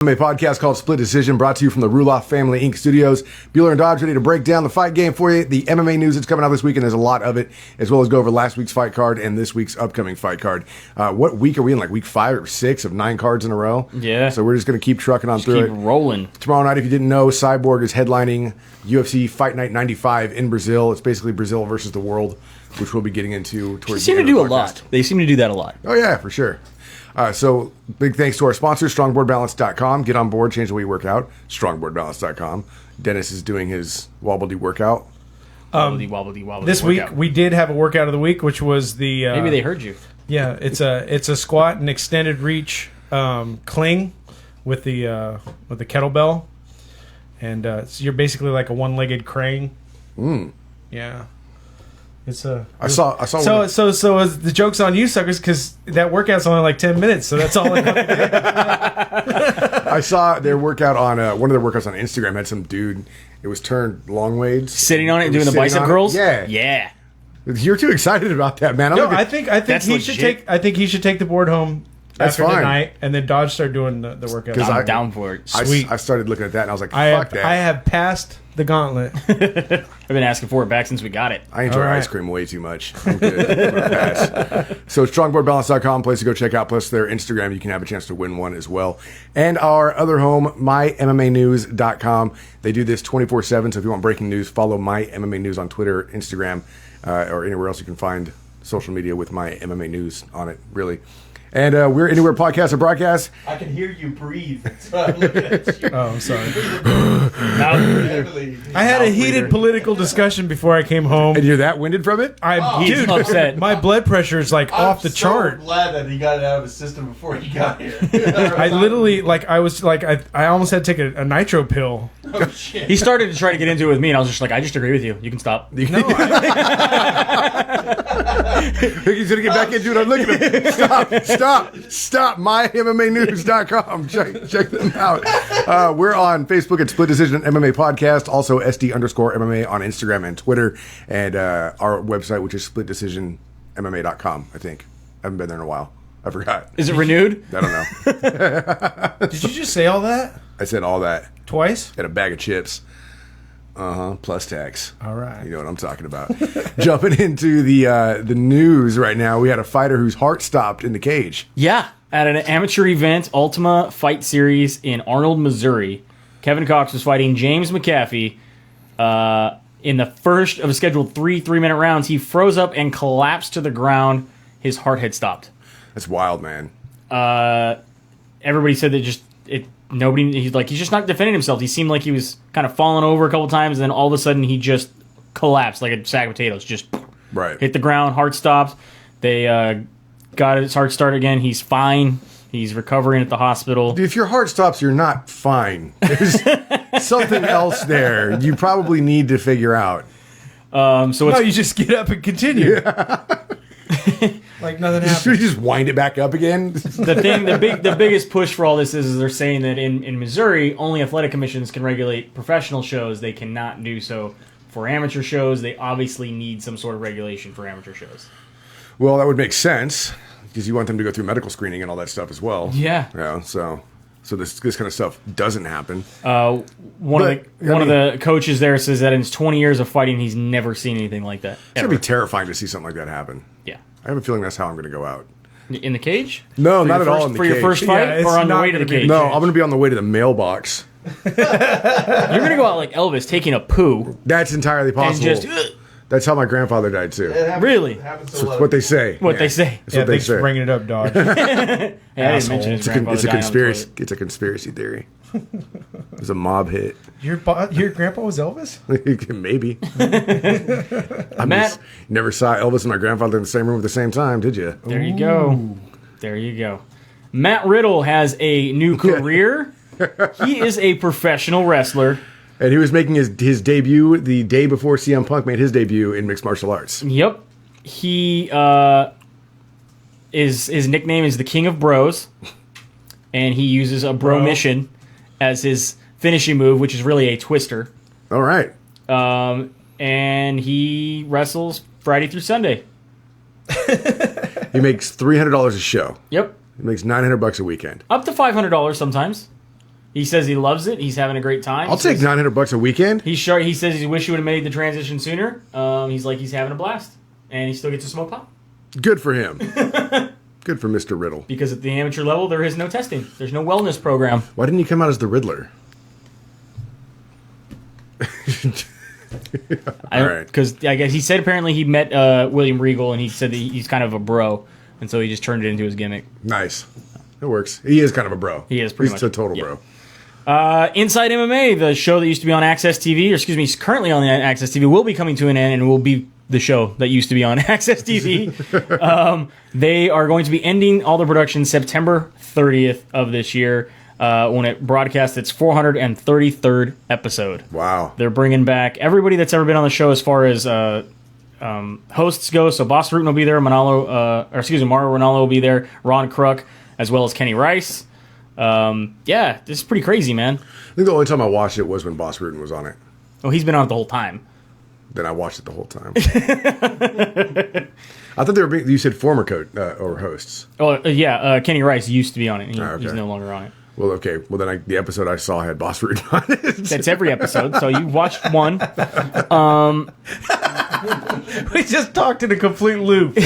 MMA podcast called Split Decision, brought to you from the Ruloff Family Inc. Studios. Bueller and Dodge ready to break down the fight game for you. The MMA news that's coming out this week, and there's a lot of it, as well as go over last week's fight card and this week's upcoming fight card. What week are we in? Like week 5 or 6 of 9 cards in a row? Yeah. So we're just going to keep trucking on through it. Keep rolling. Tomorrow night, if you didn't know, Cyborg is headlining UFC Fight Night 95 in Brazil. It's basically Brazil versus the world, which we'll be getting into towards the end of the podcast. They seem to do a lot. They seem to do that a lot. Oh, yeah, for sure. So big thanks to our sponsor, strongboardbalance.com. Get on board, change the way you work out, strongboardbalance.com. Dennis is doing his wobbledy workout. Wobbly. This week we did have a workout of the week, which was the maybe they heard you. Yeah, it's a squat and extended reach cling with the kettlebell, and so you're basically like a one-legged crane. Yeah. It's I saw. So the joke's on you, suckers, because that workout's only like 10 minutes, so that's all I have. I saw their workout on one of their workouts on Instagram had some dude. It was turned long ways, sitting on it and doing the bicep curls. Yeah. You're too excited about that, man. I think he should take. I think he should take the board home. That's after fine. tonight, and then Dodge start doing the workout. I'm down for it. Sweet. I started looking at that and I was like, fuck that. I have passed the gauntlet. I've been asking for it back since we got it. I enjoy ice cream way too much. I'm good. I'm gonna pass. So strongboardbalance.com, place to go check out. Plus their Instagram, you can have a chance to win one as well. And our other home, mymmanews.com. They do this 24/7. So if you want breaking news, follow My MMA News on Twitter, Instagram, or anywhere else you can find social media with My MMA News on it. Really. And we're anywhere podcasts are broadcast. I can hear you breathe. So I'm looking at you. Oh, I'm sorry. I had a heated political discussion before I came home. And you're that winded from it? He's upset. My blood pressure is like off the chart. I'm so glad that he got it out of his system before he got here. I literally, I almost had to take a nitro pill. Oh, shit. He started to try to get into it with me, and I was just like, I just agree with you. You can stop. He's going to get back into it. I'm looking at him. Stop. MyMMAnews.com. Check them out. We're on Facebook at Split Decision MMA Podcast. Also SD_MMA on Instagram and Twitter. And our website, which is splitdecisionmma.com, I think. I haven't been there in a while. I forgot. Is it renewed? I don't know. Did you just say all that? I said all that. Twice? And a bag of chips. Plus tax. All right. You know what I'm talking about. Jumping into the news right now, we had a fighter whose heart stopped in the cage. Yeah. At an amateur event, Ultima Fight Series in Arnold, Missouri, Kevin Cox was fighting James McAfee. In the first of a scheduled 3-minute rounds, he froze up and collapsed to the ground. His heart had stopped. That's wild, man. Everybody said that he's just not defending himself. He seemed like he was kind of falling over a couple times, and then all of a sudden he just collapsed like a sack of potatoes. Just hit the ground, heart stopped. They got his heart started again. He's fine. He's recovering at the hospital. If your heart stops, you're not fine. There's something else there you probably need to figure out. You just get up and continue. Yeah. Like nothing happened. You just wind it back up again. The biggest push for all this is they're saying that in Missouri, only athletic commissions can regulate professional shows. They cannot do so for amateur shows. They obviously need some sort of regulation for amateur shows. Well, that would make sense because you want them to go through medical screening and all that stuff as well. Yeah. Yeah. So this kind of stuff doesn't happen. One of the coaches there says that in his 20 years of fighting, he's never seen anything like that. It's gonna be terrifying to see something like that happen. Yeah. I have a feeling that's how I'm going to go out. In the cage? No, not at all in the cage. For your first fight or on the way to the cage? No, I'm going to be on the way to the mailbox. You're going to go out like Elvis taking a poo. That's entirely possible. And just... That's how my grandfather died, too. Really? That's what they say. They say. That's what they say. Thanks for bringing it up, Dodge. I didn't mention his grandfather dying on the toilet. It's a conspiracy theory. It's a mob hit. Your grandpa was Elvis? Maybe. Matt, never saw Elvis and my grandfather in the same room at the same time, did you? There you go. There you go. Matt Riddle has a new career. He is a professional wrestler. And he was making his debut the day before CM Punk made his debut in mixed martial arts. Yep. He his nickname is the King of Bros, and he uses a bro mission as his finishing move, which is really a twister. All right. And he wrestles Friday through Sunday. He makes $300 a show. Yep. He makes $900 a weekend. Up to $500 sometimes. He says he loves it. He's having a great time. I'll take $900 a weekend. He says he wish he would have made the transition sooner. He's like, he's having a blast. And he still gets to smoke pot. Good for him. Good for Mr. Riddle. Because at the amateur level, there is no testing. There's no wellness program. Why didn't he come out as the Riddler? Because I guess he said apparently he met William Regal, and he said that he's kind of a bro. And so he just turned it into his gimmick. Nice. It works. He is kind of a bro. He is pretty much. He's a total bro. Inside MMA, the show that used to be on Access TV, or excuse me, is currently on Access TV, will be coming to an end and will be the show that used to be on Access TV. They are going to be ending all the production September 30th of this year when it broadcasts its 433rd episode. Wow. They're bringing back everybody that's ever been on the show as far as hosts go. So Boss Rutan will be there, Mauro Ranallo will be there, Ron Kruk, as well as Kenny Rice. Yeah, this is pretty crazy, man. I think the only time I watched it was when Boss Rutan was on it. Well, he's been on it the whole time. Then I watched it the whole time. I thought they were you said former coach or hosts. Oh, yeah, Kenny Rice used to be on it. Okay. He's no longer on it. Well, okay. Well, then the episode I saw had Boss Rutan on it. That's every episode, so you watched one. We just talked in a complete loop.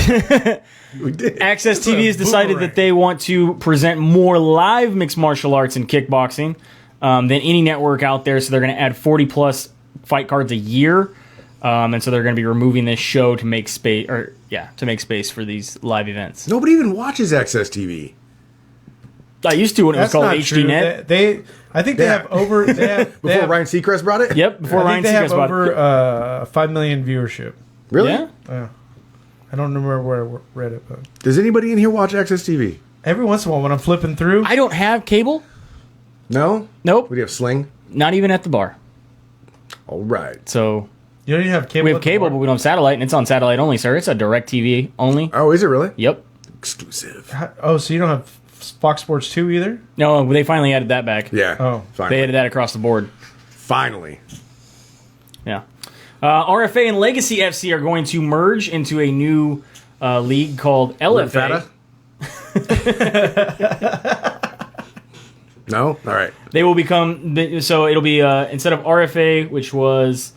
We did. Access TV has decided that they want to present more live mixed martial arts and kickboxing than any network out there, so they're going to add 40-plus fight cards a year. And so they're going to be removing this show to make space, for these live events. Nobody even watches Access TV. I used to when it was called HDNet. I think they have over. Before Ryan Seacrest brought it? Yep, before Ryan Seacrest Seacrest brought it. over 5 million viewership. Really? Yeah. I don't remember where I read it, but Does anybody in here watch Access TV? every once in a while when I'm flipping through, I don't have cable. No? Nope. What do you have, Sling? Not even at the bar. All right. So you don't even have cable. we have at the cable, bar? but we don't have satellite, and it's on satellite only, sir. It's a direct TV only. Oh, is it really? Yep. Exclusive. Oh, so you don't have Fox Sports 2 either? No, they finally added that back. Yeah. Oh. Finally. They added that across the board. Finally. Yeah. RFA and Legacy FC are going to merge into a new league called LFA. No? All right. They will become, so it'll be, instead of RFA, which was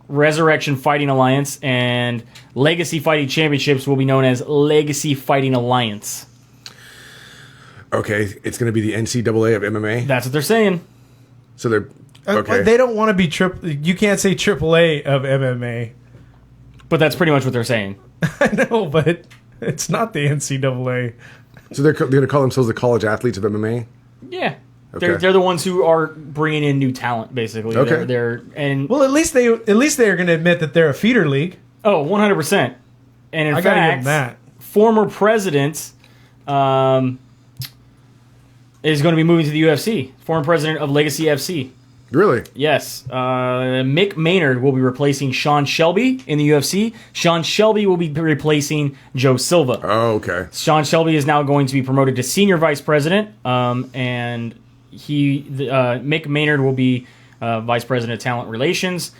Resurrection Fighting Alliance, and Legacy Fighting Championships will be known as Legacy Fighting Alliance. Okay. It's going to be the NCAA of MMA? That's what they're saying. So they're... Okay. They don't want to be You can't say AAA of MMA. But that's pretty much what they're saying. I know, but it's not the NCAA. So they're going to call themselves the college athletes of MMA? Yeah. Okay. They're the ones who are bringing in new talent, basically. Okay. Well, at least they are going to admit that they're a feeder league. 100%. And in I gotta give them fact, that. former president is going to be moving to the UFC. Former president of Legacy FC. Really? Yes. Mick Maynard will be replacing Sean Shelby in the UFC. Sean Shelby will be replacing Joe Silva. Oh, okay. Sean Shelby is now going to be promoted to senior vice president, and Mick Maynard will be vice president of talent relations.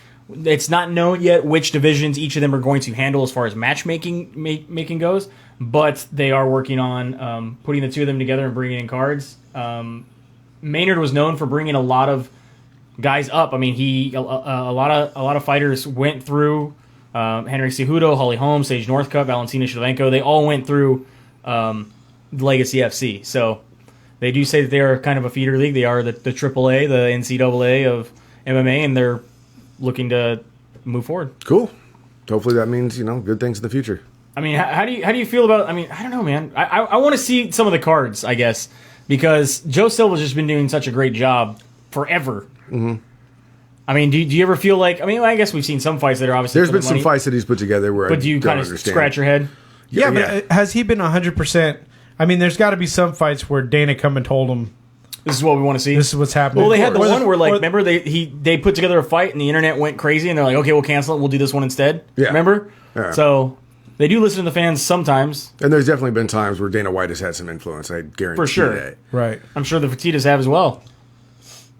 It's not known yet which divisions each of them are going to handle as far as matchmaking goes, but they are working on putting the two of them together and bringing in cards. Maynard was known for bringing a lot of guys up. I mean, a lot of fighters went through Henry Cejudo, Holly Holmes, Sage Northcutt, Valentina Shevchenko. They all went through Legacy FC. So they do say that they are kind of a feeder league. They are the AAA, the NCAA of MMA, and they're looking to move forward. Cool. Hopefully that means, good things in the future. I mean, how do you feel about? I mean, I don't know, man. I want to see some of the cards, I guess, because Joe Silva's just been doing such a great job forever. Mm-hmm. I mean, do you ever feel like? I mean, I guess we've seen some fights that are obviously. There's been some fights that he's put together where. But do you kind of scratch your head? Yeah, but has he been 100%? I mean, there's got to be some fights where Dana come and told him, "This is what we want to see. This is what's happening." Well, they had the one where, remember they put together a fight and the internet went crazy and they're like, "Okay, we'll cancel it. We'll do this one instead." Yeah. Remember? Yeah. So they do listen to the fans sometimes. And there's definitely been times where Dana White has had some influence. I guarantee For sure. that. Right. I'm sure the Fertittas have as well.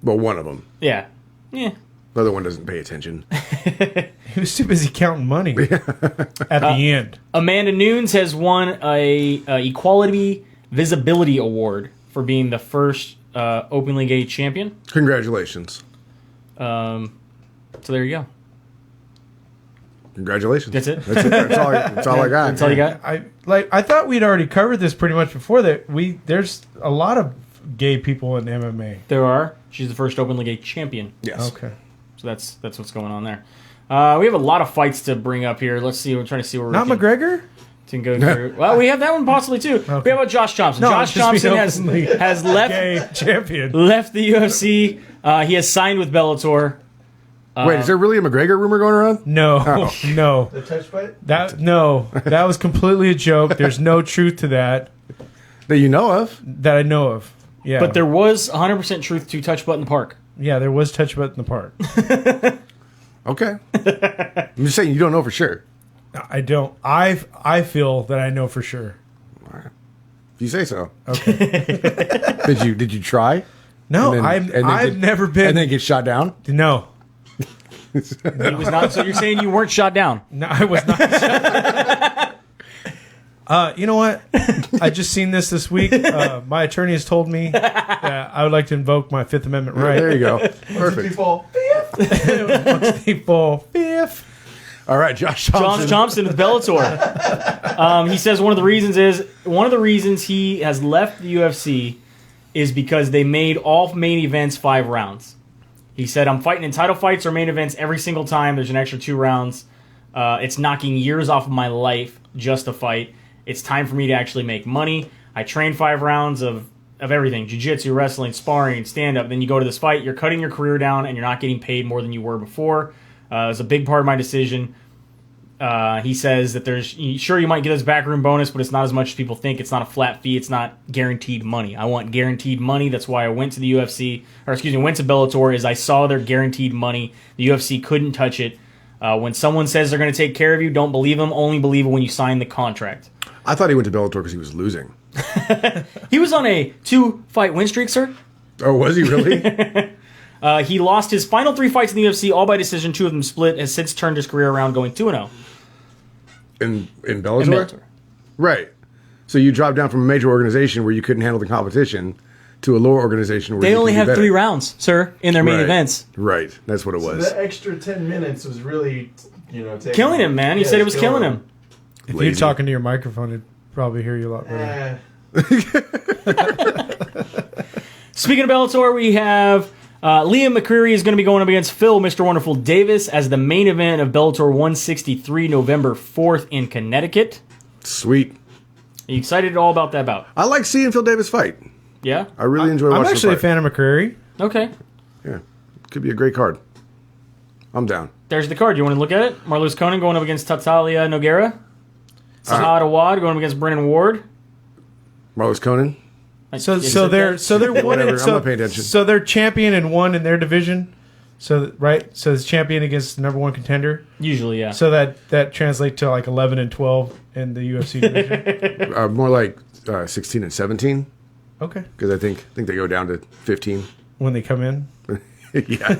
Well, one of them. Yeah. Yeah. The other one doesn't pay attention. He was too busy counting money at the end. Amanda Nunes has won a Equality Visibility Award for being the first openly gay champion. Congratulations. So there you go. Congratulations. That's it? That's all I got. That's all you got? I thought we'd already covered this pretty much before that. There's a lot of gay people in MMA. There are. She's the first openly gay champion. Yes. Okay. So that's what's going on there. We have a lot of fights to bring up here. Let's see. We're trying to see where Not we McGregor? can go through. Well, we have that one possibly too. Okay. We have about Josh Thompson. No, Josh just be Thompson openly has left Gay champion. the UFC. He has signed with Bellator. Wait, is there really a McGregor rumor going around? No, Oh. no. The touch fight? That was completely a joke. There's no truth to that That you know of? that I know of. Yeah, But there was 100% truth to Touch Butt in the Park. yeah, there was touch butt in the park. Okay. I'm just saying you don't know for sure. I don't. I feel that I know for sure. If you say so. Okay. Did you try? No, And then I've never been. And then get shot down? No, He was not. So you're saying you weren't shot down? no, I was not. You know what? I just seen this week. My attorney has told me that I would like to invoke my Fifth Amendment right. There you go. Perfect. People. People, fifth. All right, Josh Josh Thompson. Thompson with Bellator. He says one of the reasons he has left the UFC is because they made all main events 5 rounds. He said, I'm fighting in title fights or main events every single time. There's an extra 2 rounds. It's knocking years off of my life just to fight. It's time for me to actually make money. I train 5 rounds of everything. Jiu-jitsu, wrestling, sparring, stand-up. Then you go to this fight. You're cutting your career down, and you're not getting paid more than you were before. It was a big part of my decision. He says that sure you might get this backroom bonus, but it's not as much as people think. It's not a flat fee. It's not guaranteed money. I want guaranteed money. That's why I went to the UFC, went to Bellator, is I saw their guaranteed money. The UFC couldn't touch it. When someone says they're going to take care of you, don't believe them. Only believe it when you sign the contract. I thought he went to Bellator because he was losing. He was on a 2-fight win streak, sir. Oh, was he really? He lost his final 3 fights in the UFC, all by decision. 2 of them split. Has since turned his career around, going 2-0. In Bellator? In Bellator. Right. So you dropped down from a major organization where you couldn't handle the competition to a lower organization where They you only can do have better. 3 rounds, sir, in their main Right. events. Right. That's what it So was. that extra 10 minutes was really, taking Killing him, man. He said it was killing him. If Lazy. you're talking to your microphone, it'd probably hear you a lot better. Speaking of Bellator, we have Liam McCreary is going to be going up against Phil, Mr. Wonderful Davis, as the main event of Bellator 163, November 4th in Connecticut. Sweet. Are you excited at all about that bout? I like seeing Phil Davis fight. Yeah? I really enjoy watching I'm actually a him fight. fan of McCreary. Okay. Yeah. Could be a great card. I'm down. There's the card. You want to look at it? Marluz Conan going up against Tatalia Nogueira. Sahad Awad going up against Brennan Ward. Marlus Conan. So Is so it they're that? so they're one Whatever, in, I'm not paying attention. So they're champion and 1 in their division. So right, so it's champion against the number 1 contender. Usually, yeah. So that translates to like 11 and 12 in the UFC division. More like 16 and 17 Okay, because I think they go down to 15. when they come in. Yeah.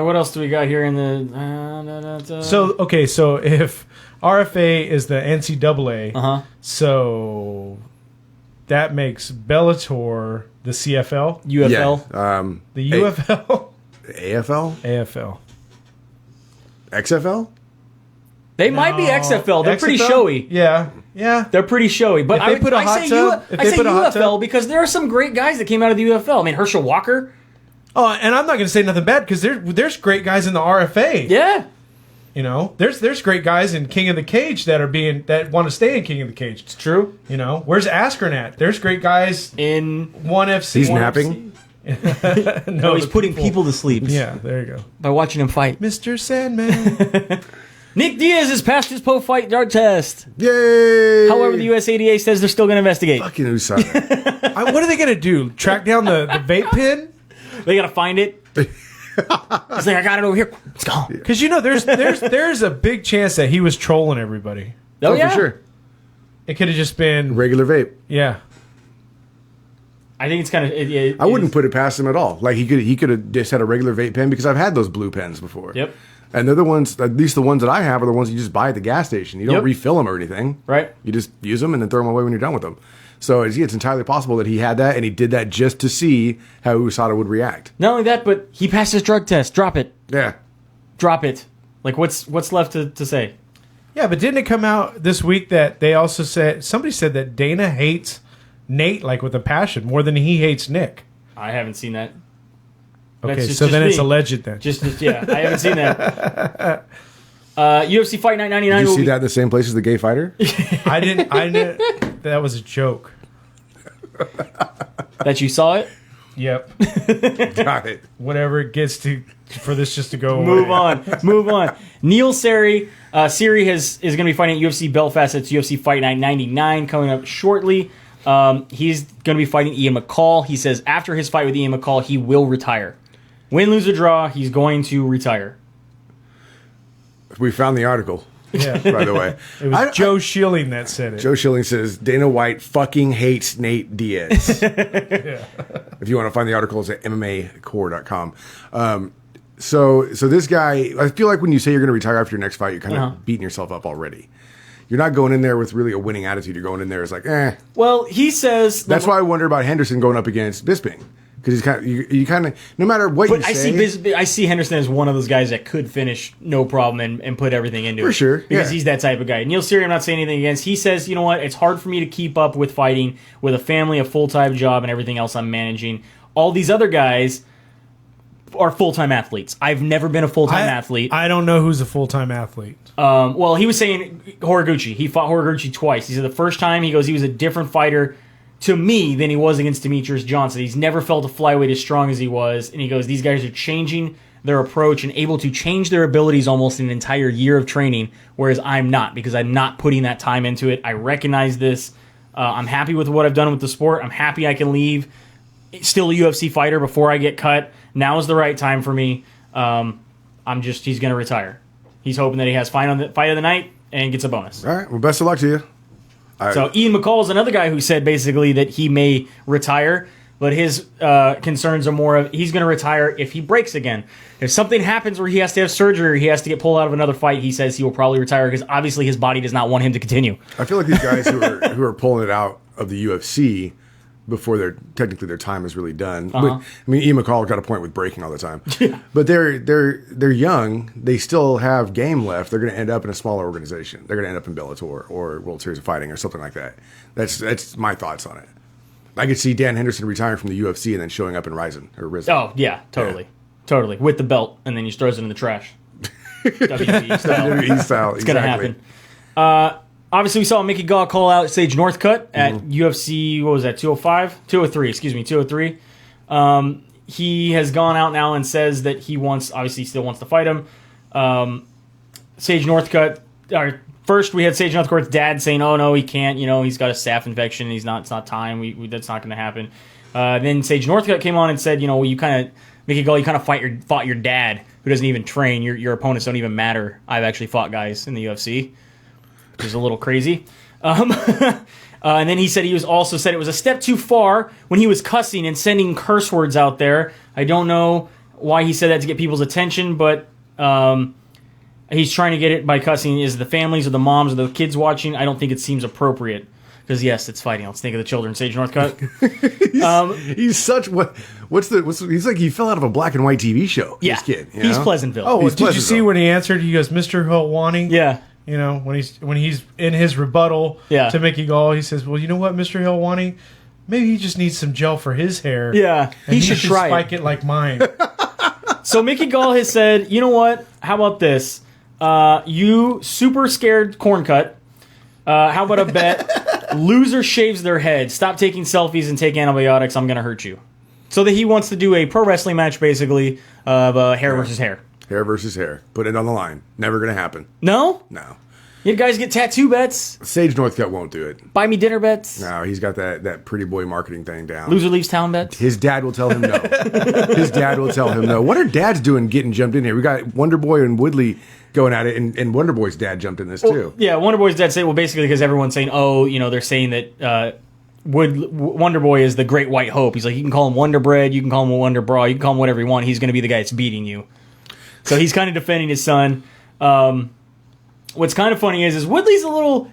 What else do we got here in the... So okay, so if RFA is the NCAA, Uh-huh. so that makes Bellator the CFL, UFL. Yeah. the UFL, AFL? AFL. XFL? They might be XFL. They're pretty XFL? showy. Yeah. They're pretty showy. But If they put a hot tub- if they say put a hot UFL tub- because there are some great guys that came out of the UFL. I mean, Herschel Walker. Oh, and I'm not going to say nothing bad because there's great guys in the RFA. Yeah. You know, there's great guys in King of the Cage that want to stay in King of the Cage. It's true. You know, where's Askren at? There's great guys In... One FC. He's One napping? FC. No, he's putting people to sleep. Yeah, there you go. By watching him fight. Mr. Sandman. Nick Diaz has passed his post-fight drug test. Yay! However, the USADA says they're still going to investigate. Fucking USADA. What are they going to do? Track down the vape pen? They got to find it. He's like, I got it over here. Let's go. Because, you know, there's a big chance that he was trolling everybody. Oh, yeah. for sure. It could have just been, Regular vape. yeah. I think it's kind of... I wouldn't put it past him at all. Like he could have just had a regular vape pen because I've had those blue pens before. Yep. And they're the ones, at least the ones that I have are the ones you just buy at the gas station. You don't Yep. refill them or anything. Right. You just use them and then throw them away when you're done with them. So it's entirely possible that he had that, and he did that just to see how USADA would react. Not only that, but he passed his drug test. Drop it. Yeah. Drop it. Like, what's left to say? Yeah, but didn't it come out this week that they also somebody said that Dana hates Nate, like, with a passion more than he hates Nick? I haven't seen that. Okay, so then it's alleged then. Yeah, I haven't seen that. UFC Fight Night 99. Did you see that in the same place as the gay fighter? I didn't. That was a joke. That you saw it? Yep. Got it. Whatever it gets to for this just to go away. Move on. Neil Siri is going to be fighting at UFC Belfast. It's UFC Fight Night 99 coming up shortly. He's going to be fighting Ian McCall. He says after his fight with Ian McCall, he will retire. Win, lose, or draw, he's going to retire. We found the article. Yeah. By the way. It was Joe Schilling that said it. Joe Schilling says Dana White fucking hates Nate Diaz. Yeah. If you want to find the article, it's at MMAcore.com. So this guy, I feel like when you say you're going to retire after your next fight, you're kind of beating yourself up already. You're not going in there with really a winning attitude. You're going in there as like, eh. Well, he says... That's why I wonder about Henderson going up against Bisping. Because he's kind of, you kind of, no matter what you say... I see Henderson as one of those guys that could finish no problem and put everything into it. For sure, Because he's that type of guy. Neil Siri, I'm not saying anything against. He says, you know what, it's hard for me to keep up with fighting with a family, a full-time job, and everything else I'm managing. All these other guys are full-time athletes. I've never been a full-time athlete. I don't know who's a full-time athlete. Well, he was saying Horiguchi. He fought Horiguchi twice. He said the first time, he goes, he was a different fighter to me than he was against Demetrius Johnson. He's never felt a flyweight as strong as he was. And he goes, these guys are changing their approach and able to change their abilities almost in an entire year of training, whereas I'm not, because I'm not putting that time into it. I recognize this. I'm happy with what I've done with the sport. I'm happy I can leave. Still a UFC fighter before I get cut. Now is the right time for me. He's going to retire. He's hoping that he has fight of the night and gets a bonus. All right. Well, best of luck to you. So Ian McCall is another guy who said basically that he may retire, but his concerns are more of he's going to retire if he breaks again. If something happens where he has to have surgery or he has to get pulled out of another fight, he says he will probably retire because obviously his body does not want him to continue. I feel like these guys who are pulling it out of the UFC before their time is really done. But, I mean, Ian McCall got a point with breaking all the time. Yeah. But they're young. They still have game left. They're going to end up in a smaller organization. They're going to end up in Bellator or World Series of Fighting or something like that. That's my thoughts on it. I could see Dan Henderson retiring from the UFC and then showing up in Risen. Oh, yeah, totally. Yeah. Totally. With the belt, and then he throws it in the trash. WWE style. WWE style. It's going to happen. Obviously, we saw Mickey Gall call out Sage Northcutt at UFC, what was that, 205? 203, excuse me, 203. He has gone out now and says that he still wants to fight him. Sage Northcutt, first we had Sage Northcutt's dad saying, oh, no, he can't, he's got a staph infection, it's not time, that's not going to happen. Then Sage Northcutt came on and said, Mickey Gall, you kind of fought your dad, who doesn't even train, your opponents don't even matter. I've actually fought guys in the UFC. Which is a little crazy. And then he said also said it was a step too far when he was cussing and sending curse words out there. I don't know why he said that to get people's attention, but he's trying to get it by cussing. Is the families or the moms or the kids watching? I don't think it seems appropriate. Because yes, it's fighting. Let's think of the children. Sage Northcutt. he's such he's like he fell out of a black and white TV show. Yeah, this kid. He's Pleasantville. Oh, did you see when he answered? He goes, Mr. Helwani. Yeah. When he's in his rebuttal to Mickey Gall, he says, well, you know what, Mr. Helwani? Maybe he just needs some gel for his hair. Yeah, he should try spike it like mine. So Mickey Gall has said, you know what? How about this? You super scared corn cut. How about a bet? Loser shaves their head. Stop taking selfies and take antibiotics. I'm going to hurt you. So that he wants to do a pro wrestling match, basically, of hair versus hair. Hair versus hair. Put it on the line. Never going to happen. No? No. You guys get tattoo bets? Sage Northcutt won't do it. Buy me dinner bets? No, he's got that pretty boy marketing thing down. Loser leaves town bets? His dad will tell him no. His dad will tell him no. What are dads doing getting jumped in here? We got Wonder Boy and Woodley going at it, and Wonder Boy's dad jumped in this too. Yeah, Wonder Boy's dad said, basically because everyone's saying, they're saying that Wonder Boy is the great white hope. He's like, you can call him Wonder Bread, you can call him a Wonder Bra, you can call him whatever you want. He's going to be the guy that's beating you. So he's kind of defending his son. What's kind of funny is Woodley's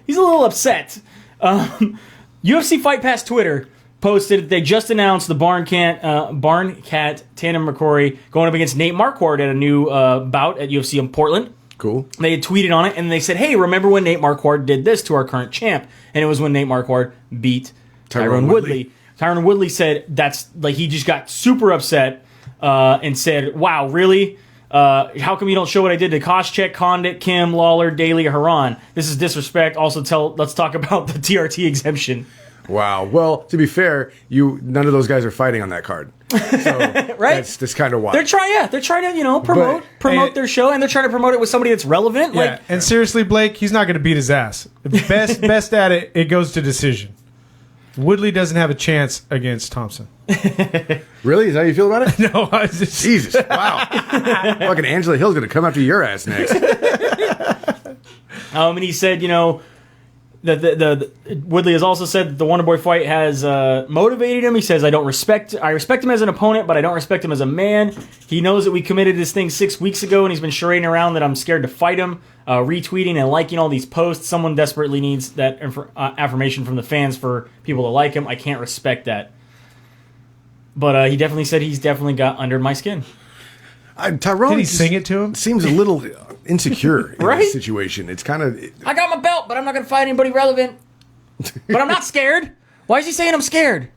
he's a little upset. UFC Fight Pass Twitter posted they just announced the Barn Cat Tandem McCrory going up against Nate Marquardt at a new bout at UFC in Portland. Cool. They had tweeted on it, and they said, hey, remember when Nate Marquardt did this to our current champ? And it was when Nate Marquardt beat Tyron Woodley. Tyron Woodley said that's like he just got super upset and said, wow, really? How come you don't show what I did to Koscheck, Condit, Kim, Lawler, Daly, Haran? This is disrespect. Also, let's talk about the TRT exemption. Wow. Well, to be fair, none of those guys are fighting on that card. So right? That's kind of why. They're trying to, promote their show, and they're trying to promote it with somebody that's relevant. Yeah, and seriously, Blake, he's not going to beat his ass. Best at it, it goes to decision. Woodley doesn't have a chance against Thompson. Really? Is that how you feel about it? No, I was just... Jesus, wow. Fucking Angela Hill's going to come after your ass next. And he said, the Woodley has also said that the Wonderboy fight has motivated him. He says, I respect him as an opponent, but I don't respect him as a man. He knows that we committed this thing 6 weeks ago, and he's been charading around that I'm scared to fight him, retweeting and liking all these posts. Someone desperately needs that affirmation from the fans for people to like him. I can't respect that. But he definitely said he's definitely got under my skin. Tyrone, did he sing it to him? Seems a little insecure in right? this situation. It's kind of... I got my belt, but I'm not going to fight anybody relevant. But I'm not scared. Why is he saying I'm scared?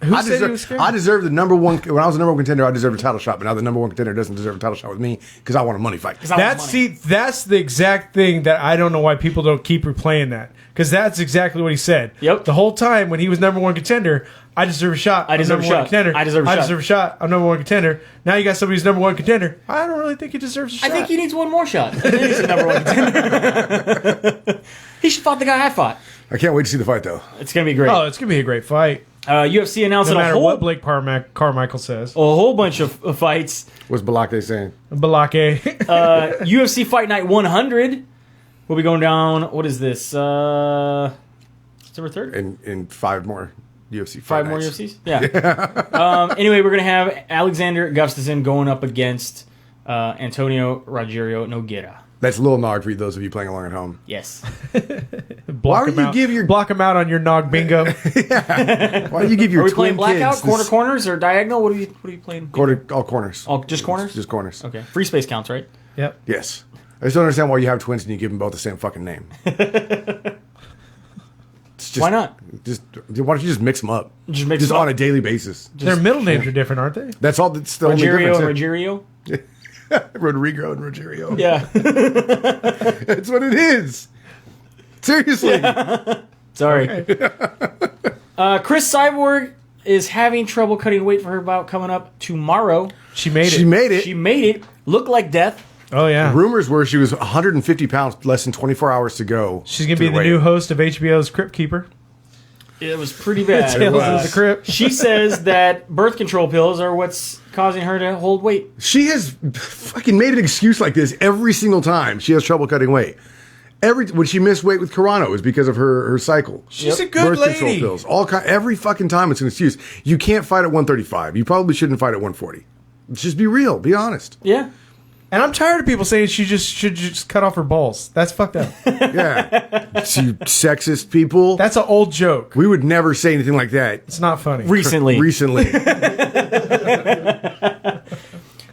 Who said he was scared? I deserve the number one... When I was the number one contender, I deserved a title shot. But now the number one contender doesn't deserve a title shot with me because I want a money fight. That's the exact thing that I don't know why people don't keep replaying that. Because that's exactly what he said. Yep. The whole time when he was number one contender, I deserve a shot. I deserve a shot. Contender. I deserve a shot. I'm number one contender. Now you got somebody who's number one contender. I don't really think he deserves a shot. I think he needs one more shot. And then he's the number one contender. He should fight the guy I fought. I can't wait to see the fight, though. It's going to be great. Oh, it's going to be a great fight. UFC announced no matter what Blake Carmichael says. A whole bunch of fights. What's Balake saying? Balake. UFC Fight Night 100 will be going down. What is this? September 3rd? In 5 more UFC fight Five more nights. UFCs? Yeah. Anyway, we're going to have Alexander Gustafsson going up against Antonio Rogerio Nogueira. That's a little nog for those of you playing along at home. Yes. Block him out on your nog bingo. Yeah. Why do you give your Are we twin playing blackout, kids corners, or diagonal? What are you playing? all corners. All just corners? Just corners. Okay. Free space counts, right? Yep. Yes. I just don't understand why you have twins and you give them both the same fucking name. Why not? Why don't you just mix them up? Just on a daily basis. Their middle names are different, aren't they? That's all. That's the only Rogerio difference. and Rogerio? Rodrigo and Rogerio. Yeah. That's what it is. Seriously. Yeah. Sorry. Chris Cyborg is having trouble cutting weight for her bout coming up tomorrow. She made it. She made it. Looked like death. Oh, yeah. Rumors were she was 150 pounds, less than 24 hours to go. She's going to be the new host of HBO's Crypt Keeper. It was pretty bad. Tales of the Crypt. She says that birth control pills are what's causing her to hold weight. She has fucking made an excuse like this every single time she has trouble cutting weight. When she missed weight with Carano, it was because of her cycle. She's a good lady. Birth control pills. Every fucking time it's an excuse. You can't fight at 135. You probably shouldn't fight at 140. Just be real. Be honest. Yeah. And I'm tired of people saying she should just cut off her balls. That's fucked up. Yeah. You sexist people. That's an old joke. We would never say anything like that. It's not funny. Recently.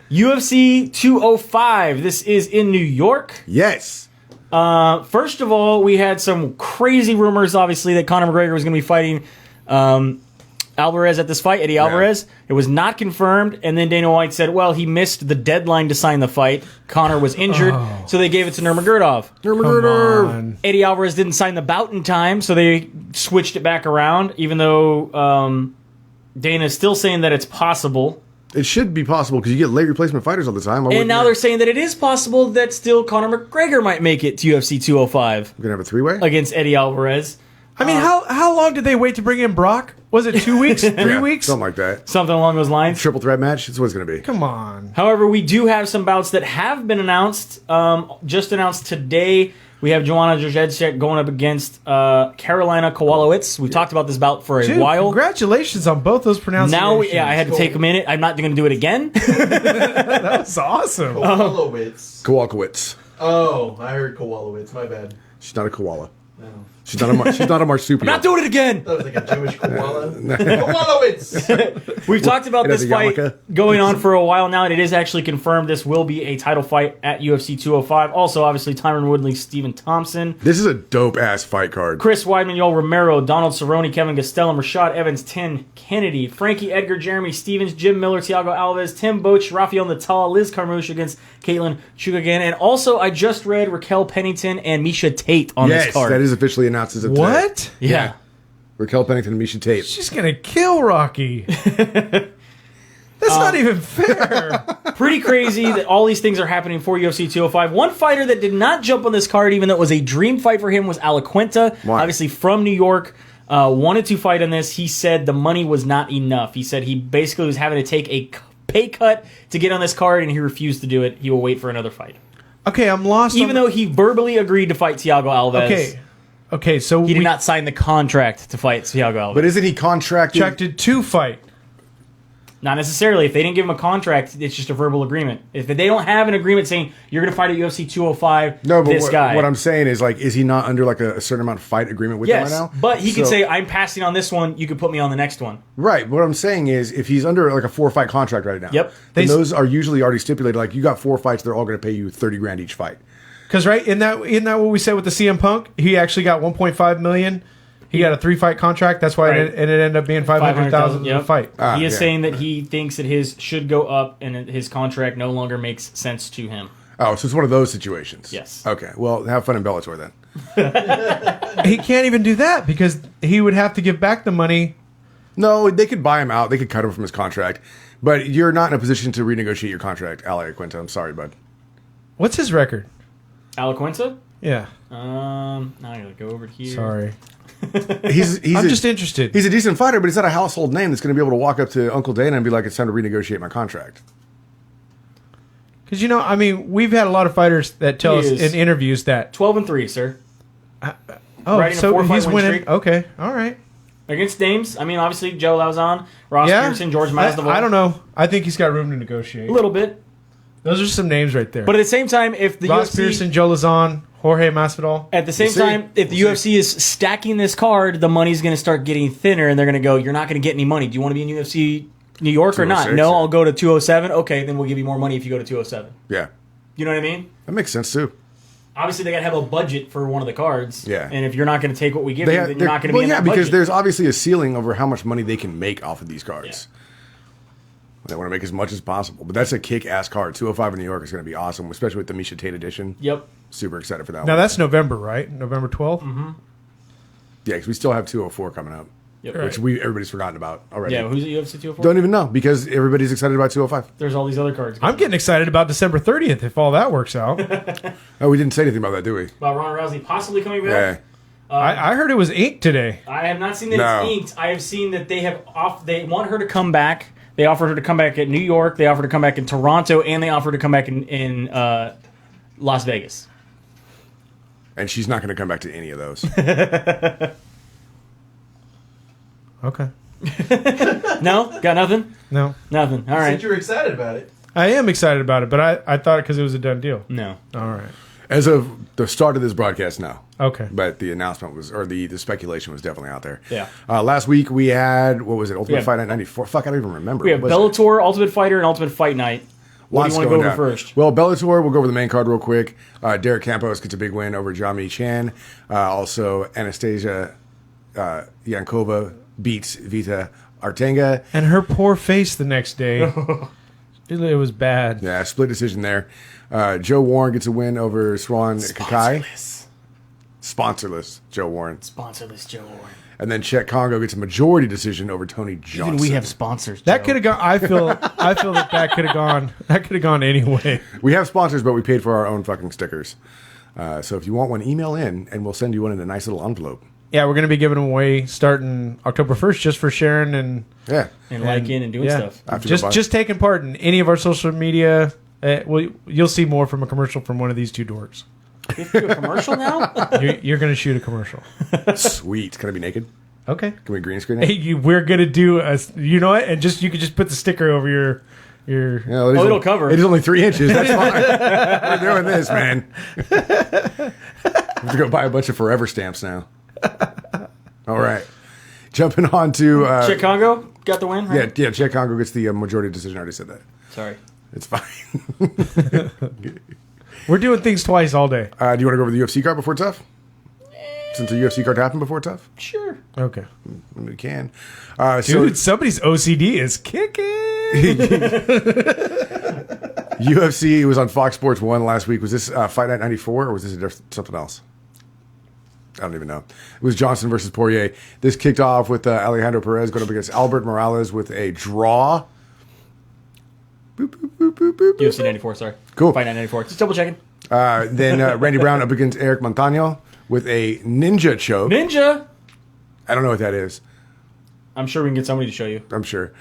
UFC 205. This is in New York. Yes. First of all, we had some crazy rumors, obviously, that Conor McGregor was going to be fighting Alvarez at this fight, Eddie Alvarez. Yeah. It was not confirmed, and then Dana White said, well, he missed the deadline to sign the fight. Conor was injured, so they gave it to Nurmagomedov. Eddie Alvarez didn't sign the bout in time, so they switched it back around, even though Dana is still saying that it's possible. It should be possible because you get late replacement fighters all the time. And now they're saying that it is possible that still Conor McGregor might make it to UFC 205. We're going to have a three-way? Against Eddie Alvarez. I mean, how long did they wait to bring in Brock? Was it 2 weeks? 3 weeks? Something like that. Something along those lines. Triple threat match? That's what it's going to be. Come on. However, we do have some bouts that have been announced. Just announced today. We have Joanna Jędrzejczyk going up against Carolina Kowalowicz. We've talked about this bout for a while. Congratulations on both those pronunciations. Now, I had to take a minute. I'm not going to do it again. That was awesome. Kowalowicz. Kowalowicz. Oh, I heard Kowalowicz. My bad. She's not a koala. No. She's not a marsupial. I'm not doing it again. That was like a Jewish koala. Koalowitz! We've talked about It has this a fight yarmulke. going on for a while now, and it is actually confirmed this will be a title fight at UFC 205. Also, obviously, Tyron Woodley, Stephen Thompson, This is a dope ass fight card. Chris Weidman, Yoel Romero, Donald Cerrone, Kevin Gastelum, Rashad Evans, Tim Kennedy, Frankie Edgar, Jeremy Stevens, Jim Miller, Thiago Alves, Tim Boach, Rafael Natal, Liz Carmouche against Caitlin Chukagan. And also, I just read Raquel Pennington and Misha Tate on this Yes, card. that is officially announced as of today. What? Yeah. Raquel Pennington and Misha Tate. She's gonna kill Rocky. That's not even fair. Pretty crazy that all these things are happening for UFC 205. One fighter that did not jump on this card, even though it was a dream fight for him, was Alaquenta. Why? Obviously from New York. Wanted to fight on this. He said the money was not enough. He said he basically was having to take a pay cut to get on this card, and he refused to do it. He will wait for another fight. Okay, I'm lost. Even though he verbally agreed to fight Thiago Alves. Okay, so He did not sign the contract to fight Thiago Alves. But isn't he contracted? contracted to fight. Not necessarily. If they didn't give him a contract, it's just a verbal agreement. If they don't have an agreement saying you're going to fight at UFC 205, No, but this guy. what I'm saying is, like, is he not under like a certain amount of fight agreement with them Yes, right now? but he could So- say, I'm passing on this one, you could put me on the next one. Right. What I'm saying is, if he's under like a 4-fight contract right now, Yep. then They- those are usually already stipulated. Like, you got 4 fights, they're all going to pay you $30,000 each fight. Because isn't that what we said with the CM Punk? He actually got 1.5 million. He got a 3-fight contract. That's why Right. it ended up being 500,000 yep. a fight. He is yeah. saying that he thinks that his should go up and that his contract no longer makes sense to him. Oh, so it's one of those situations. Yes. Okay. Well, have fun in Bellator then. He can't even do that because he would have to give back the money. No, they could buy him out. They could cut him from his contract. But you're not in a position to renegotiate your contract, Alaquenta. I'm sorry, bud. What's his record? Alaquenta? Yeah. Now I gotta go over here. Sorry. He's I'm just interested. He's a decent fighter, but he's not a household name that's going to be able to walk up to Uncle Dana and be like, it's time to renegotiate my contract. Because, we've had a lot of fighters that tell He us is in interviews that, 12-3, sir. oh, riding a so 4-fight he's win winning. streak. Okay. All right. Against Dames, obviously Joe Lauzon, Ross Yeah. Pearson, George Masvidal. I don't know. I think he's got room to negotiate. A little bit. Those are some names right there. But at the same time, if the Ross UFC... Pearson, Joe Lazon, Jorge Masvidal. At the same We'll see. time, if the We'll UFC is stacking this card, the money's going to start getting thinner, and they're going to go, you're not going to get any money. Do you want to be in UFC New York or not? 206, No, yeah. I'll go to 207. Okay, then we'll give you more money if you go to 207. Yeah. You know what I mean? That makes sense, too. Obviously, they got to have a budget for one of the cards. Yeah. And if you're not going to take what we give you, then you're not going to well, be in yeah, that because budget. there's obviously a ceiling over how much money they can make off of these cards. They want to make as much as possible. But that's a kick-ass card. 205 in New York is going to be awesome, especially with the Misha Tate edition. Yep. Super excited for that Now, one. that's November, right? November 12th? Mm-hmm. Yeah, because we still have 204 coming up, Yep. which everybody's forgotten about already. Yeah, who's at UFC 204? Don't even know because everybody's excited about 205. There's all these other cards. I'm getting excited about December 30th if all that works out. Oh, we didn't say anything about that, do we? About Ronda Rousey possibly coming Yeah. back. I heard it was inked today. I have not seen that No. it's inked. I have seen that they want her to come back. They offered her to come back at New York. They offered her to come back in Toronto, and they offered her to come back in Las Vegas. And she's not going to come back to any of those. Okay. No, got nothing. No. Nothing. All Since right. you were excited about it. I am excited about it, but I thought because it was a done deal. No. All right. As of the start of this broadcast, no. Okay. But the announcement was, or the speculation was definitely out there. Yeah. Last week we had, what was it, Ultimate have- Fight Night 94? Fuck, I don't even remember. We have What was it? Bellator, Ultimate Fighter, and Ultimate Fight Night. What do Lots you want to go going over down. first? Well, Bellator, we'll go over the main card real quick. Derek Campos gets a big win over Jami Chan. Also, Anastasia Yankova beats Vita Artenga. And her poor face the next day. It was bad. Yeah, split decision there. Joe Warren gets a win over Swan Kakai. Sponsorless Joe Warren. Sponsorless Joe Warren. And then Chet Congo gets a majority decision over Tony Johnson. Even we have sponsors. That Joe. could have gone. I feel that could have gone. That could have gone anyway. We have sponsors, but we paid for our own fucking stickers. So if you want one, email in, and we'll send you one in a nice little envelope. Yeah, we're going to be giving them away starting October 1st just for sharing and Yeah. And liking and doing stuff. After the just taking part in any of our social media. You'll see more from a commercial from one of these two dorks. We have to do a commercial now? You're going to shoot a commercial. Sweet. Can I be naked? Okay. Can we green screen it? Hey, we're going to do a. You know what? And you could just put the sticker over your. Yeah, it'll cover. It is only 3 inches. That's fine. We're doing this, man. We have to go buy a bunch of forever stamps now. All right. Jumping on to... Czech Congo got the win, right? Yeah, Czech Congo gets the majority decision. I already said that. Sorry. It's fine. We're doing things twice all day. Do you want to go over the UFC card before TUF? Since the UFC card happened before TUF? Sure. Okay. We can. Dude, somebody's OCD is kicking. UFC was on Fox Sports 1 last week. Was this Fight Night 94 or was this something else? I don't even know. It was Johnson versus Poirier. This kicked off with Alejandro Perez going up against Albert Morales with a draw. Boop, boop, boop, boop, boop, boop. UFC 94, sorry. Cool. Fight Night 94. Just double checking. Then Randy Brown up against Eric Montano with a ninja choke. Ninja! I don't know what that is. I'm sure we can get somebody to show you. I'm sure.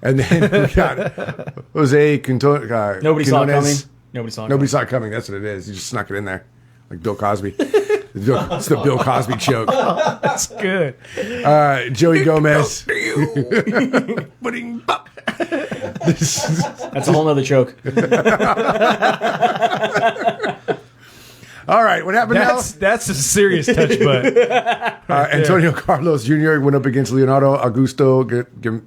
And then we got Jose Quinones. Nobody saw it coming. Nobody saw it coming. That's what it is. You just snuck it in there. Like Bill Cosby. It's the Bill Cosby choke. That's good. Joey Gomez. That's a whole nother choke. All right, what happened That's a serious touch butt. Antonio Carlos Jr. went up against Leonardo Augusto.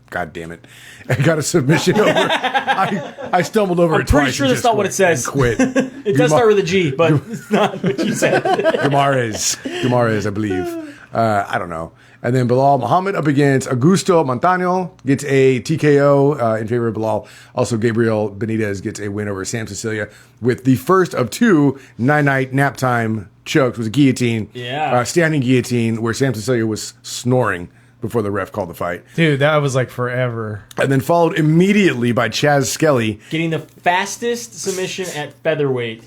God damn it. I got a submission over. I stumbled over I'm it twice. pretty sure that's not what it says. Quit. It does start with a G, but it's not what you said. Guimaraes, I believe. I don't know. And then Bilal Muhammad up against Augusto Montano gets a TKO in favor of Bilal. Also, Gabriel Benitez gets a win over Sam Cecilia with the first of two nine-night nap time chokes. Was a guillotine. Yeah. Standing guillotine where Sam Cecilia was snoring before the ref called the fight. Dude, that was like forever. And then followed immediately by Chaz Skelly. Getting the fastest submission at featherweight.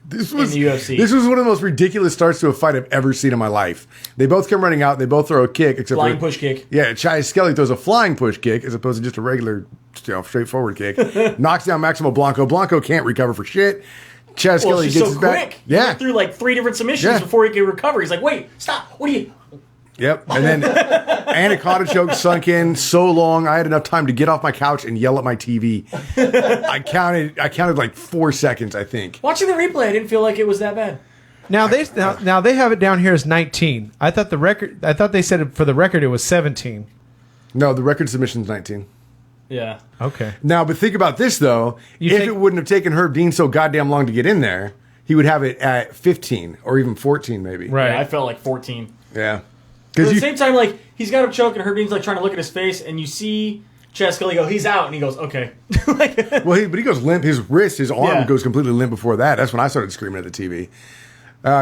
This was in the UFC. This was one of the most ridiculous starts to a fight I've ever seen in my life. They both come running out. They both throw a kick, except Flying for push kick. Yeah, Chaz Skelly throws a flying push kick as opposed to just a regular, straightforward kick. Knocks down Maximo Blanco. Blanco can't recover for shit. Chaz Skelly it's gets so his quick. back. He went through like 3 different submissions before he could recover. He's like, "Wait, stop! What are you?" Yep. And then Anaconda choke sunk in so long I had enough time to get off my couch and yell at my TV. I counted like 4 seconds, I think. Watching the replay, I didn't feel like it was that bad. Now they have it down here as 19. I thought they said for the record it was 17. No, the record submission's 19. Yeah. Okay. Now, but think about this though. If it wouldn't have taken Herb Dean so goddamn long to get in there, he would have it at 15 or even 14 maybe. Right. Yeah, I felt like 14. Yeah. But at the same time, like, he's got him choked, and Herb Dean's like trying to look at his face, and you see Chaz Skelly go, "He's out," and he goes, "Okay." But he goes limp. His wrist, his arm goes completely limp before that. That's when I started screaming at the TV.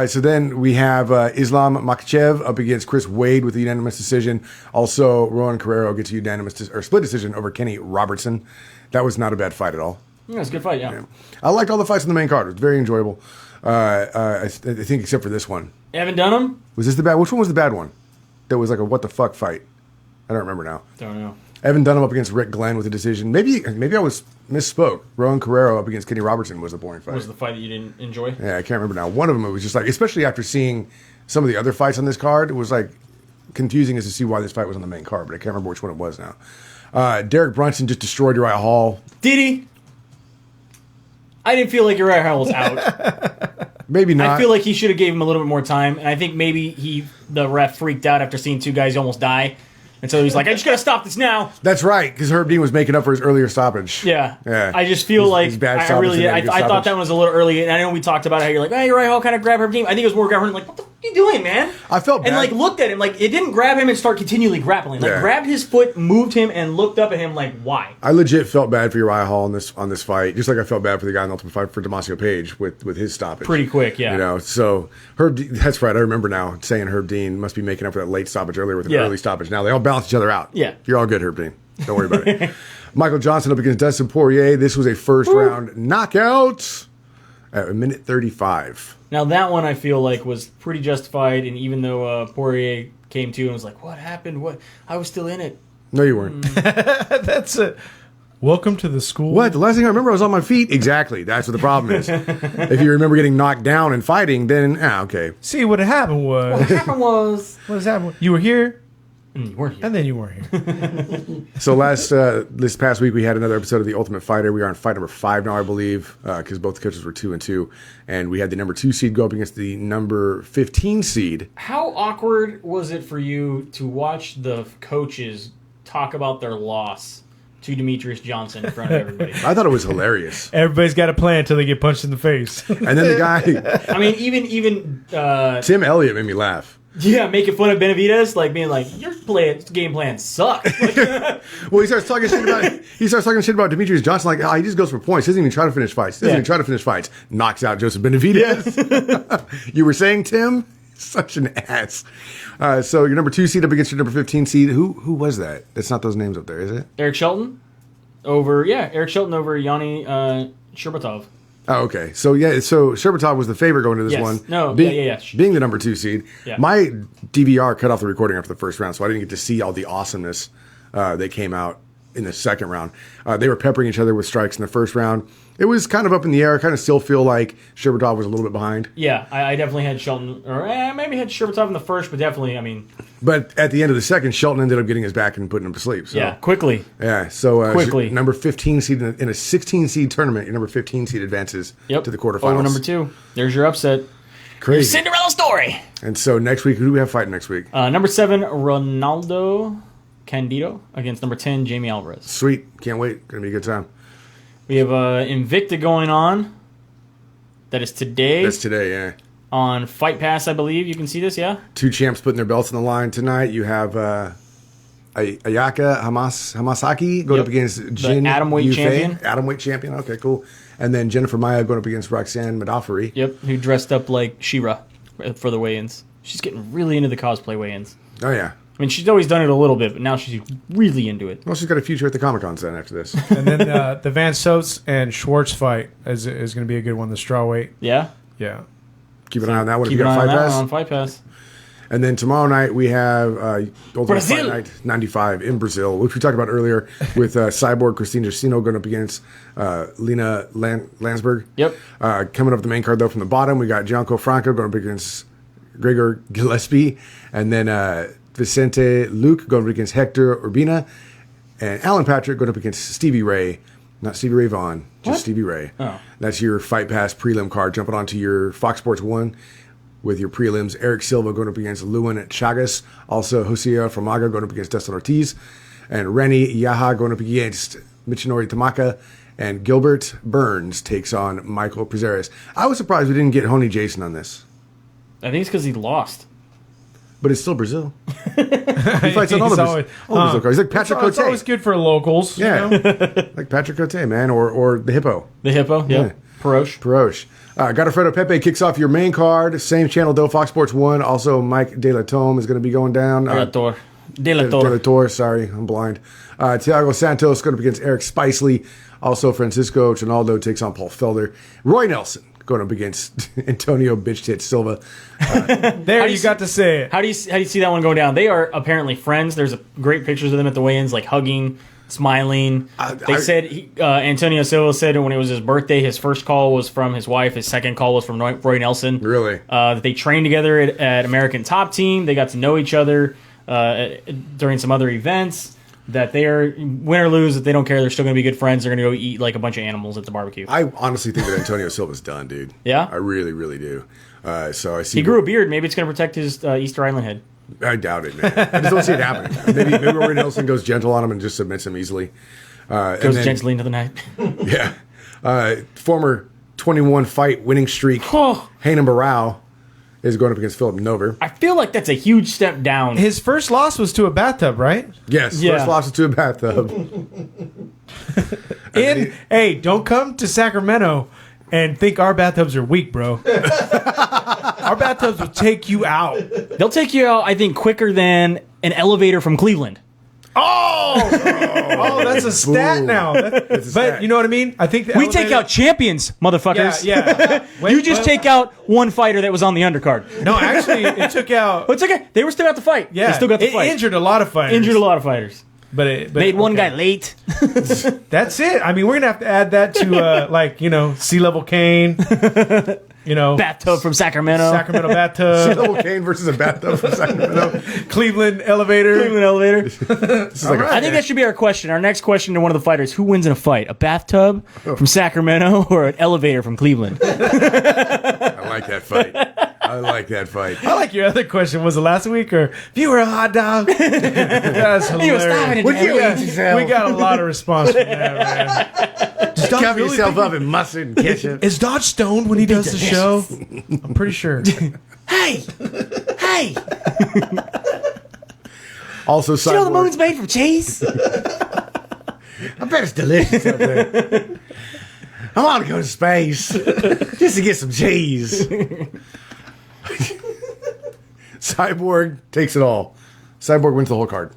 So then we have Islam Makhachev up against Chris Wade with a unanimous decision. Also, Rowan Carrero gets a unanimous or split decision over Kenny Robertson. That was not a bad fight at all. Yeah, it's a good fight, yeah. I liked all the fights in the main card. It was very enjoyable. I think except for this one. Evan Dunham? Was this the bad? Which one was the bad one? That was like a what the fuck fight. I don't remember now. Don't know. Evan Dunham up against Rick Glenn with a decision. Maybe I was misspoke. Rowan Carrero up against Kenny Robertson was a boring fight. Was the fight that you didn't enjoy? Yeah, I can't remember now. One of them, it was just like, especially after seeing some of the other fights on this card, it was like confusing as to see why this fight was on the main card, but I can't remember which one it was now. Derek Brunson just destroyed Uriah Hall. Did he? I didn't feel like Uriah Hall was out. Maybe not. I feel like he should have gave him a little bit more time, and I think maybe the ref freaked out after seeing 2 guys almost die. And so he's like, "I just gotta stop this now." That's right, because Herb Dean was making up for his earlier stoppage. Yeah. Yeah. I just feel like his bad I stoppage really and then good I thought stoppage. that was a little early, and I know we talked about how you're like, "Hey, Uriah Hall kind of grabbed Herb Dean." I think it was more grabbing like, "What the fuck are you doing, man?" I felt bad. And like looked at him like it didn't grab him and start continually grappling. Like Yeah. grabbed his foot, moved him, and looked up at him like, "Why?" I legit felt bad for Uriah Hall on this fight, just like I felt bad for the guy in the Ultimate Fight for Damasio Page with his stoppage. Pretty quick, yeah. You know, so Herb Dean, that's right. I remember now saying Herb Dean must be making up for that late stoppage earlier with an early stoppage. Now they all balance each other out. Yeah. You're all good, Herb Dean. Don't worry about it. Michael Johnson up against Dustin Poirier. This was a first round knockout at 1:35. Now that one I feel like was pretty justified, and even though Poirier came to and was like, "What happened? What? I was still in it." No, you weren't. That's it. Welcome to the school. What? The last thing I remember, I was on my feet. Exactly. That's what the problem is. If you remember getting knocked down and fighting, then okay. See, what happened was... What happened was... What happened? You were here. And you weren't here. And then you weren't here. So this past week we had another episode of The Ultimate Fighter. We are on fight number 5 now, I believe, because both coaches were 2-2, and we had the number 2 seed go up against the number 15 seed. How awkward was it for you to watch the coaches talk about their loss to Demetrius Johnson in front of everybody? I thought it was hilarious. Everybody's got a plan until they get punched in the face. And then the guy, I mean, even Tim Elliott, made me laugh. yeah, making fun of Benavidez, like being like, your game plan sucks. Like, Well, he starts talking shit about Demetrius Johnson, like, he just goes for points. Doesn't even try to finish fights. Knocks out Joseph Benavidez. You were saying, Tim? Such an ass. So your number 2 seed up against your number 15 seed. Who was that? It's not those names up there, is it? Eric Shelton over Yanni Sherbatov. Oh, okay. So Sherbatov was the favorite going to this one. No, being the number 2 seed. Yeah. My DVR cut off the recording after the first round, so I didn't get to see all the awesomeness that came out in the second round. They were peppering each other with strikes in the first round. It was kind of up in the air. I kind of still feel like Sherbatov was a little bit behind. Yeah, I definitely had Shelton, or maybe had Sherbatov in the first, but definitely, I mean. But at the end of the second, Shelton ended up getting his back and putting him to sleep. So. Yeah, quickly. Yeah, so quickly. Number 15 seed in a 16 seed tournament, your number 15 seed advances to the quarterfinals. Over number 2. There's your upset. Crazy. Your Cinderella story. And so next week, who do we have fighting next week? Number 7, Ronaldo Candido against number 10, Jamie Alvarez. Sweet. Can't wait. Going to be a good time. We have Invicta going on. That is today. That's today, yeah. On Fight Pass, I believe. You can see this, yeah? 2 champs putting their belts on the line tonight. You have Ayaka Hamasaki going up against Jin the atomweight champion. Atomweight champion. Okay, cool. And then Jennifer Maya going up against Roxanne Madafari. Yep, who dressed up like She-Ra for the weigh-ins. She's getting really into the cosplay weigh-ins. Oh, yeah. I mean, she's always done it a little bit, but now she's really into it. Well, she's got a future at the Comic-Con then after this. And then the Van Sots and Schwartz fight is going to be a good one, the strawweight. Yeah? Yeah. Keep an eye on that one. Keep an eye on that one on Fight Pass. And then tomorrow night we have Ultimate Fight Night 95 in Brazil, which we talked about earlier with Cyborg Christina Jacino going up against Lena Landsberg. Yep. Coming up the main card, though, from the bottom, we got Gianco Franco going up against Gregor Gillespie. And then Vicente Luke going up against Hector Urbina. And Alan Patrick going up against Stevie Ray. Not Stevie Ray Vaughan, just Stevie Ray. Oh. That's your Fight Pass prelim card. Jumping onto your Fox Sports 1 with your prelims. Eric Silva going up against Luan Chagas. Also, Jose Framaga going up against Dustin Ortiz. And Renny Yaha going up against Michinori Tamaka. And Gilbert Burns takes on Michael Prazeres. I was surprised we didn't get Honey Jason on this. I think it's because he lost. But it's still Brazil. He fights on all the Brazil cards. He's like Patrick Cote. It's always good for locals. Yeah. You know? Like Patrick Cote, man. Or the Hippo. The Hippo, yeah. Peroche. Godofredo Pepe kicks off your main card. Same channel, though, Fox Sports 1. Also, Mike De La Tome is going to be going down. De La Torre, sorry, I'm blind. Thiago Santos going up against Eric Spicely. Also, Francisco Trinaldo takes on Paul Felder. Roy Nelson going up against Antonio Bitch Tit Silva. There, you got to say it. How do you see that one go down? They are apparently friends. There's great pictures of them at the weigh-ins, like hugging, smiling. They said Antonio Silva said when it was his birthday, his first call was from his wife. His second call was from Roy Nelson. Really? That they trained together at American Top Team. They got to know each other during some other events. That they are, win or lose, that they don't care. They're still going to be good friends. They're going to go eat like a bunch of animals at the barbecue. I honestly think that Antonio Silva's done, dude. Yeah? I really, really do. So I see. He grew a beard. Maybe it's going to protect his Easter Island head. I doubt it, man. I just don't see it happening. Maybe Roy Nelson goes gentle on him and just submits him easily. Goes gently into the night. Yeah. Former 21 fight winning streak, Hayden Barrow, is going up against Philip Nover. I feel like that's a huge step down. His first loss was to a bathtub, right? Yes, first loss to a bathtub. Hey, don't come to Sacramento and think our bathtubs are weak, bro. Our bathtubs will take you out. They'll take you out, I think, quicker than an elevator from Cleveland. Oh, that's a stat now. But you know what I mean? I think we take out champions, motherfuckers. Yeah. You just take out one fighter that was on the undercard. No, actually, it took out. It's okay. They were still at the fight. Yeah, they still got the fight. Injured a lot of fighters. But made one guy late. That's it. I mean, we're gonna have to add that to sea level Kane. bathtub from Sacramento. Sacramento bathtub. Double cane versus a bathtub from Sacramento. Cleveland elevator. This is like I think that should be our question. Our next question to one of the fighters: who wins in a fight, a bathtub from Sacramento or an elevator from Cleveland? I like that fight. I like your other question. Was it last week or if you were a hot dog? That's hilarious. We got a lot of response from that, man. Cover yourself up in mustard and ketchup. Is Dodge stoned when he does the show? I'm pretty sure. Hey! Also, you know the moon's made from cheese? I bet it's delicious up there. I want to go to space just to get some cheese. Cyborg takes it all. Cyborg wins the whole card.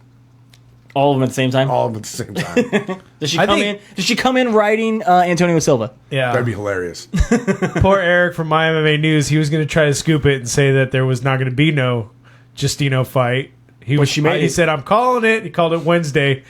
All of them at the same time? All of them at the same time. Does she come in riding Antonio Silva? Yeah. That'd be hilarious. Poor Eric from My MMA News. He was going to try to scoop it and say that there was not going to be no Justino fight. He said, I'm calling it. He called it Wednesday.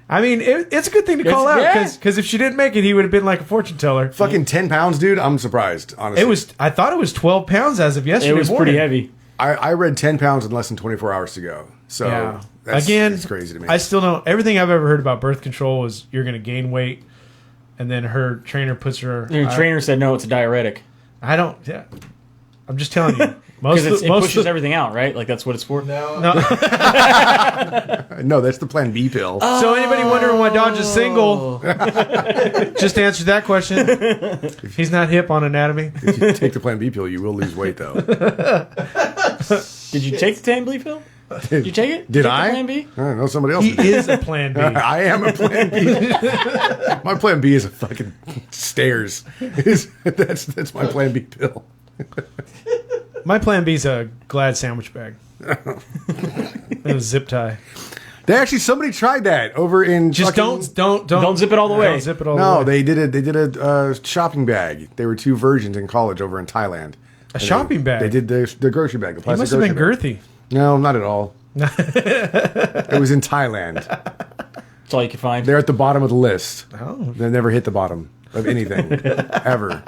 I mean, it's a good thing to call out because if she didn't make it, he would have been like a fortune teller. Fucking 10 pounds, dude. I'm surprised, honestly. I thought it was 12 pounds as of yesterday. It was morning. pretty heavy. I read 10 pounds in less than 24 hours to go. So that's crazy to me. I still don't. Everything I've ever heard about birth control is you're going to gain weight, and then her trainer puts her. Your trainer said no, it's a diuretic. I don't. Yeah, I'm just telling you. Because it pushes everything out, right? Like that's what it's for. No. No, that's the Plan B pill. So anybody wondering why Dodge is single? Just answer that question. He's not hip on anatomy. If you take the Plan B pill, you will lose weight, though. Did you take the Plan B pill? Did you take it? Did take I? The Plan B? I don't know. Somebody else. He is a Plan B. I am a Plan B. My Plan B is a fucking stairs. That's my Plan B pill. My Plan B is a Glad sandwich bag. It was zip tie. Somebody tried that over in. Just don't zip it all the way. Don't zip it all the way. No, they did a shopping bag. There were two versions in college over in Thailand. A shopping bag. They did the grocery bag. The He plastic must have been grocery girthy. bag. No, not at all. It was in Thailand. That's all you can find. They're at the bottom of the list. Oh. They never hit the bottom of anything ever.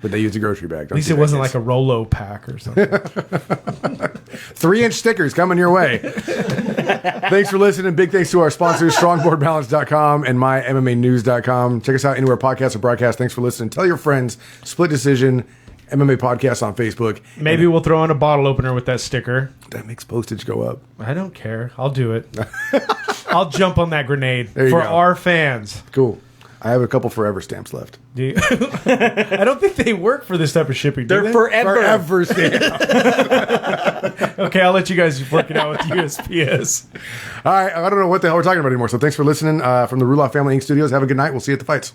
But they used a grocery bag. At least it wasn't like a Rolo pack or something. 3-inch stickers coming your way. Thanks for listening. Big thanks to our sponsors, strongboardbalance.com and mymmanews.com. Check us out anywhere podcasts are broadcast. Thanks for listening. Tell your friends. Split Decision MMA Podcast on Facebook. Maybe we'll throw in a bottle opener with that sticker. That makes postage go up. I don't care. I'll do it. I'll jump on that grenade for go. our fans. Cool. I have a couple forever stamps left. I don't think they work for this type of shipping. They're forever. Forever stamps. Okay, I'll let you guys work it out with USPS. All right. I don't know what the hell we're talking about anymore. So thanks for listening from the Ruloff Family Inc. Studios. Have a good night. We'll see you at the fights.